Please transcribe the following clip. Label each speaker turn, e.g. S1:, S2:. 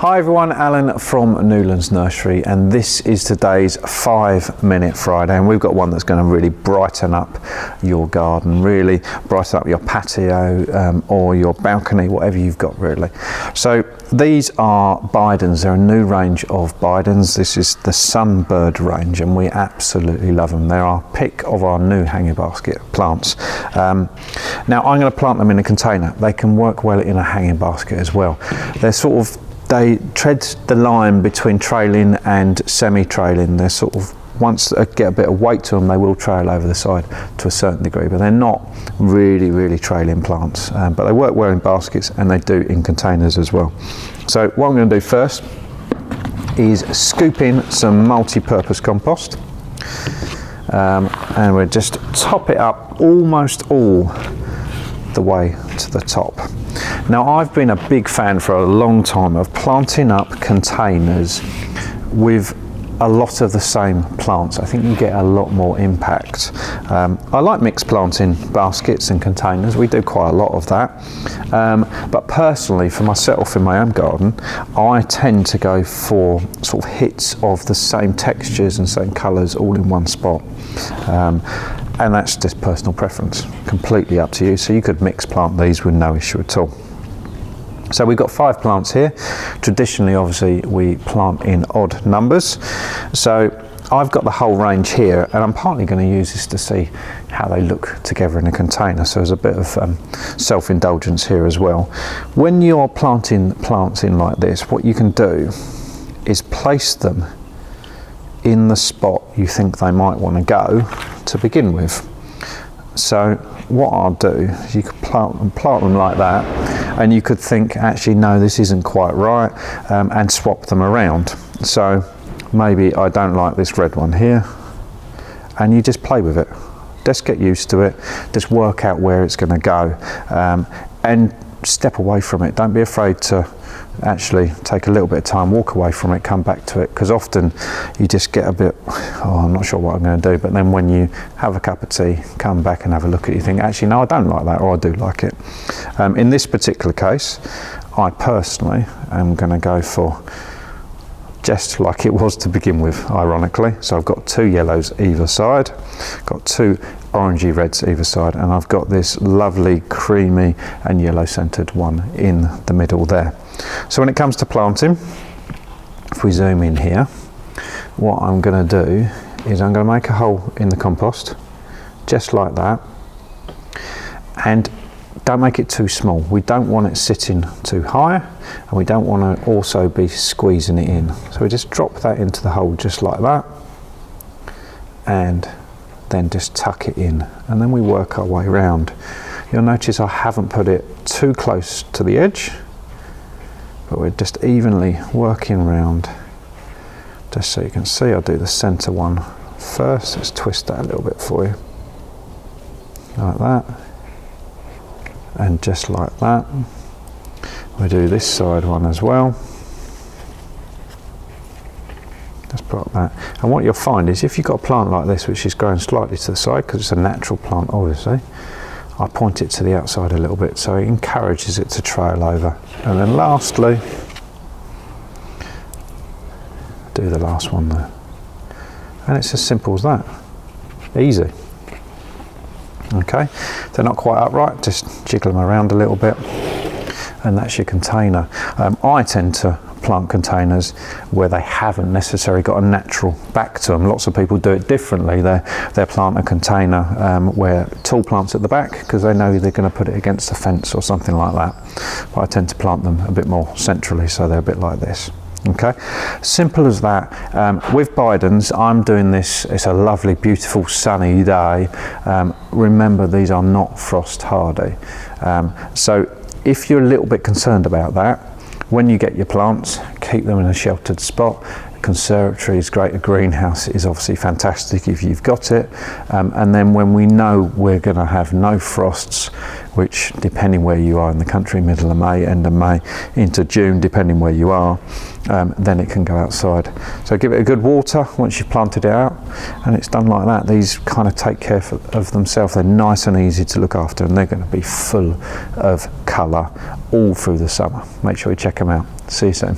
S1: Hi everyone, Alan from Newlands Nursery, and this is today's 5-minute Friday, and we've got one that's going to really brighten up your garden, really brighten up your patio or your balcony, whatever you've got really. So these are Bidens. They're a new range of Bidens. This is the Sunbird range and we absolutely love them. They're our pick of our new hanging basket plants. Now I'm going to plant them in a container. They can work well in a hanging basket as well. They tread the line between trailing and semi-trailing. They're sort of, once they get a bit of weight to them, they will trail over the side to a certain degree, but they're not really trailing plants. But they work well in baskets and they do in containers as well. So what I'm going to do first is scoop in some multi-purpose compost. And we'll just top it up almost all the way to the top. Now I've been a big fan for a long time of planting up containers with a lot of the same plants. I think you get a lot more impact. I like mixed planting baskets and containers. We do quite a lot of that. But personally, for myself in my own garden, I tend to go for sort of hits of the same textures and same colours all in one spot. And that's just personal preference, completely up to you. So you could mix plant these with no issue at all. So we've got 5 plants here. Traditionally, obviously, we plant in odd numbers. So I've got the whole range here, and I'm partly going to use this to see how they look together in a container. So there's a bit of self-indulgence here as well. When you're planting plants in like this, what you can do is place them in the spot you think they might want to go to begin with. So what I'll do is you could plant them like that, and you could think, actually no, this isn't quite right, and swap them around. So maybe I don't like this red one here, and you just play with it. Just get used to it, just work out where it's going to go, and step away from it. Don't be afraid to actually take a little bit of time, walk away from it, come back to it, because often you just get a bit, oh, I'm not sure what I'm going to do, but then when you have a cup of tea, come back and have a look at it, you think, actually no, I don't like that, or I do like it. In this particular case, I personally am going to go for just like it was to begin with, ironically. So I've got 2 yellows either side, got 2 orangey reds either side, and I've got this lovely creamy and yellow scented one in the middle there. So when it comes to planting, if we zoom in here, what I'm going to do is I'm going to make a hole in the compost just like that, and don't make it too small. We don't want it sitting too high, and we don't want to also be squeezing it in. So we just drop that into the hole just like that, and then just tuck it in, and then we work our way around. You'll notice I haven't put it too close to the edge, but we're just evenly working around. Just so you can see, I'll do the center one first. Let's twist that a little bit for you, like that. And just like that, we do this side one as well. Just put up that. And what you'll find is if you've got a plant like this which is growing slightly to the side, because it's a natural plant obviously, I point it to the outside a little bit so it encourages it to trail over. And then lastly, do the last one there. And it's as simple as that. Easy. Okay, if they're not quite upright, just jiggle them around a little bit, and that's your container. I tend to plant containers where they haven't necessarily got a natural back to them. Lots of people do it differently. They plant a container where tall plants at the back, because they know they're going to put it against the fence or something like that. But I tend to plant them a bit more centrally, so they're a bit like this. Okay, simple as that. With Bidens, I'm doing this, it's a lovely, beautiful, sunny day. Remember, these are not frost hardy. So if you're a little bit concerned about that, when you get your plants, keep them in a sheltered spot. Conservatory is great, a greenhouse is obviously fantastic if you've got it, and then when we know we're going to have no frosts, which depending where you are in the country, middle of May, end of May into June, depending where you are, then it can go outside. So give it a good water once you've planted it out, and it's done like that. These kind of take care of themselves. They're nice and easy to look after, and they're going to be full of colour all through the summer. Make sure you check them out. See you soon.